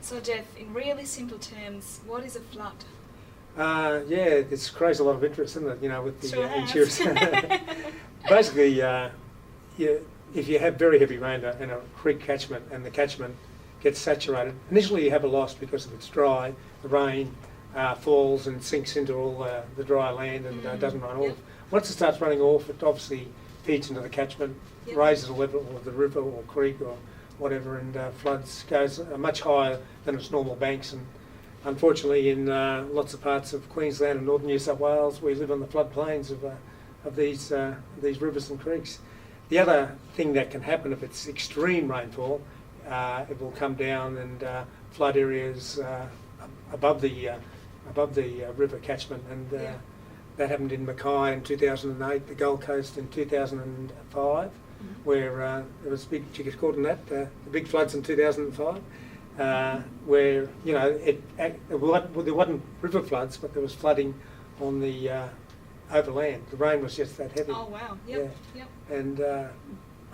So Jeff, in really simple terms, what is a flood? Yeah, this creates a lot of interest, doesn't it? You know, with the Sure insurance. Basically, if you have very heavy rain in a creek catchment and the catchment gets saturated, initially you have a loss because if it's dry, the rain falls and sinks into all the dry land and doesn't run off. Once it starts running off, it obviously feeds into the catchment, raises the level of the river or creek or whatever, and floods goes much higher than its normal banks. And unfortunately, in lots of parts of Queensland and northern New South Wales, we live on the floodplains of these rivers and creeks. The other thing that can happen if it's extreme rainfall, it will come down and flood areas above the river catchment, and that happened in Mackay in 2008, the Gold Coast in 2005, where there was big, you could call them that, the big floods in 2005, where there wasn't river floods, but there was flooding on the overland. The rain was just that heavy. Oh wow! Yep. And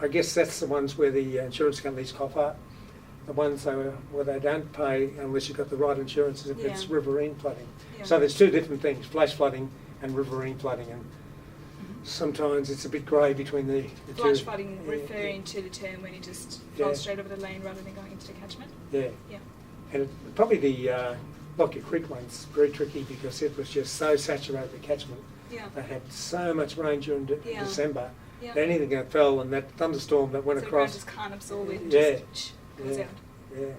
I guess that's the ones where the insurance companies cough up. The ones where they don't pay unless you've got the right insurance is if it's riverine flooding. Yeah. So there's two different things: flash flooding and riverine flooding, and sometimes it's a bit grey between the two. Flash flooding referring to the term when it just flows straight over the lane rather than going into the catchment. Yeah. And probably the Lockyer Creek one's very tricky because it was just so saturated, the catchment. They had so much rain during December. Anything that fell and that thunderstorm that went so across. So just can't absorb it. Yeah. Just goes out. Yeah.